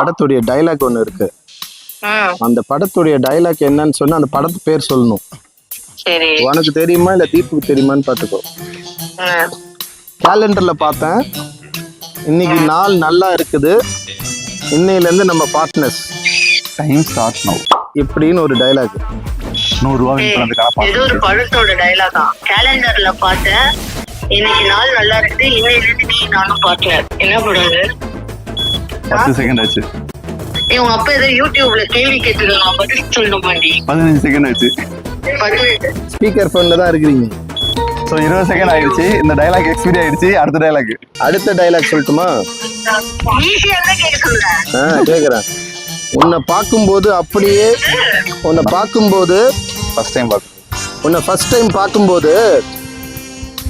படத்துடைய டைலாக் ஒண்ணு இருக்கு. அந்த படத்துடைய டைலாக் என்னன்னு சொன்னா அந்த படத்து பேர் சொல்லணும். சரி. உனக்கு தெரியுமா இல்ல தீப்புக்கு தெரியுமான்னு பாத்துக்கோ. கேலண்டர்ல பார்த்தேன், இன்னைக்கு நாள் நல்லா இருக்குது, இன்னையில இருந்து நம்ம பார்ட்னர்ஸ், டைம் ஸ்டார்ட் நவ் இப்படின்னு ஒரு டைலாக். 100 ரூபா வின் பண்ணதுக்கான ஏதோ ஒரு படத்தோட டைலாக் தான். கேலண்டர்ல பார்த்தேன், இன்னைக்கு நாள் நல்லா இருக்குது, இன்னையில இருந்து நீ நானும் பார்ட்னர். என்ன படாது 10 செகண்ட் ஆச்சு. உங்க அப்பா ஏதோ யூடியூப்ல கேள்வி கேட்டுருக்காங்க, பதில் சொல்லணும் பாண்டி. 15 செகண்ட் ஆச்சு. ஸ்பீக்கர் போன்ல தான் இருக்கிறீங்க. ஸோ 20 செகண்ட் ஆயிடுச்சு. இந்த டைலாக் எக்ஸ்பீரி ஆயிடுச்சு. அடுத்த டைலாக் சொல்லட்டுமா? ஈஸியா தான் கேட்க சொல்றேன். கேக்குறேன். உன்னை பார்க்கும்போது அப்படியே ஃபர்ஸ்ட் டைம் உன்னை ஃபர்ஸ்ட் டைம் பார்க்கும்போது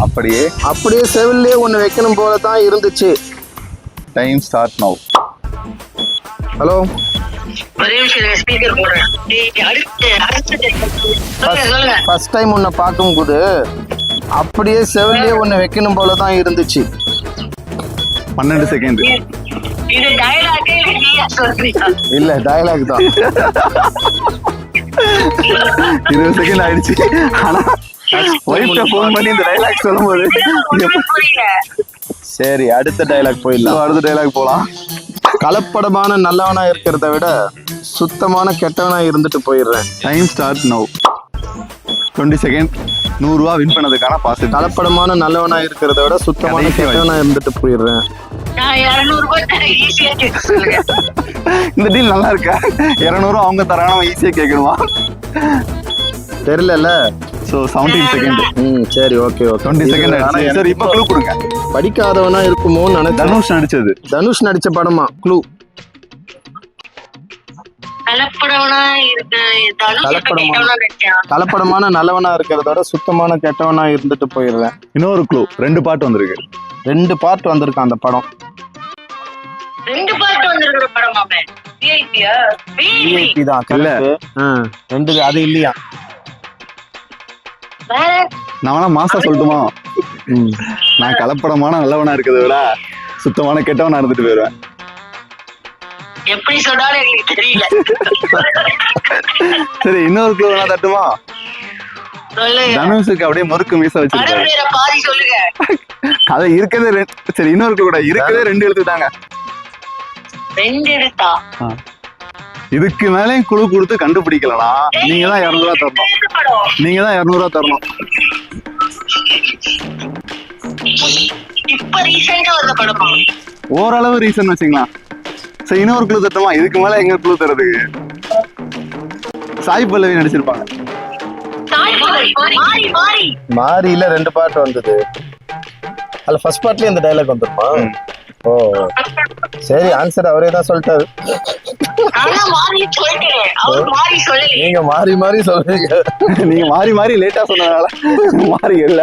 அப்படியே செவிலே ஒன்று வைக்கணும் போல தான் இருந்துச்சு. Time start now. ஹலோ, ஒரே நிமிஷம் ஸ்பீக்கர் போடுறேன். ஃபர்ஸ்ட் டைம் உன்னை பார்க்கும்போது அப்படியே செவிலே ஒன்று வைக்கணும் போல தான் இருந்துச்சு. 12 செகண்ட். இது டயலாக்கே இல்ல, சொல்றீங்க? இல்ல, டயலாக் தான். 20 செகண்ட் ஆயிடுச்சு. ஆனா ஒய்ஃப்ட்ட ஃபோன் பண்ணி இந்த டைலாக் சொல்லும்போது சரி, அடுத்த டைலாக் போலாம். கலப்படமான நல்லவனா இருக்கிறத விட சுத்தமான கெட்டவனா இருந்துட்டு போயிடுறேன். Time start now. 20 செகண்ட். 100 ரூபா வின் பண்ணதுக்கான பாஸ். கலப்படமான நல்லவனா இருக்கிறத விட சுத்தமான கெட்டவனா இருந்துட்டு போயிடுறேன். இந்த டீல் நல்லா இருக்கா? 200 அவங்க தராங்க, ஈஸியா கேட்கணுமா? தெரியல. So 17 second. சரி, ஓகே. 20 செகண்ட் ஆயிடுச்சு. சரி, இப்போ க்ளூ கொடுங்க. படிக்காதவனா இருக்குமோன்னு நினைச்சேன். தனுஷ் நடிச்ச படமா? க்ளூ. கலப்படமான நல்லவனா இருக்கிறதோட சுத்தமான கெட்டவனா இருந்துட்டு போயிடுறேன். இன்னொரு க்ளூ. 2 பார்ட் வந்திருக்கு. 2 பார்ட் வந்திருக்கு அந்த படம். 2 பார்ட் வந்திருக்கிற படமாமே. விஐபி தான். கரெக்ட். அது இல்லையா? நான் மாசா சொல்லட்டுமா? நான் கலப்படமான நல்லவனா இருக்கிறத விட சுத்தமான கெட்டவனா இருந்துட்டு போயிடுவேன். எப்படி சொன்னாலும் எனக்கு தெரியல. சரி, இன்னொரு க்ளூ வேணா தட்டுமா? தனுஷுக்கு அப்படியே முறுக்கு மீச வச்சிருக்காரு. பாதி சொல்லுங்க. அது இருக்கதே. சரி, இன்னொரு க்ளூ கூட. இருக்கதே 2 எழுத்துட்டாங்க. 2 எழுத்தா? இதுக்கு மேலே குழு கொடுத்து கண்டுபிடிக்கலனா நீங்க தான் 200 ரூபா தரணும். இப்ப ரீசெண்டா வந்த படமா? ஓரளவு ரீசன் வச்சுக்கலாம். சரி, இன்னொரு க்ளூ தட்டுமா? இதுக்கு மேல எங்க க்ளூ தரதுக்கு? சாய் பல்லவி நடிச்சிருப்பாங்க. மாரியில 2 பார்ட் வந்தது. அதுல ஃபர்ஸ்ட் பார்ட்லயே இந்த டைலாக் வந்துருமா? ஓ, சரி, ஆன்சர் அவரே தான் சொல்லிட்டாரு. நீங்க மாறி சொல்றீங்க. நீங்க மாறி லேட்டா சொன்னதால மாறி இல்ல.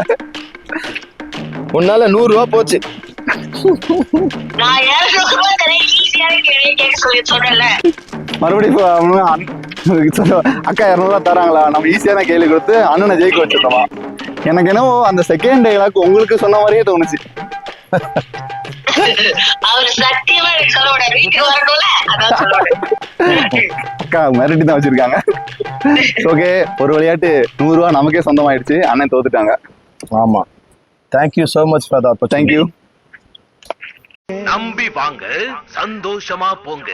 உன்னால 100 ரூபா போச்சு. மறுபடியும் அக்கா 200 ரூபா தராங்களா, நம்ம ஈஸியான கேள்வி கொடுத்து அண்ணனை ஜெயிக்க வச்சிருந்தோமா? எனக்கு என்னவோ அந்த செகண்ட் டைலாக் உங்களுக்கு சொன்ன மாதிரியே தோணுச்சு. அக்கா மிரட்டி தான் வச்சிருக்காங்க. ஓகே, ஒரு விளையாட்டு 100 ரூபா நமக்கே சொந்தமாயிடுச்சு. அண்ணன் தோத்துட்டாங்க. ஆமா. Thank you so much for the opportunity. Thank you. நம்பி வாங்க, சந்தோஷமா போங்க.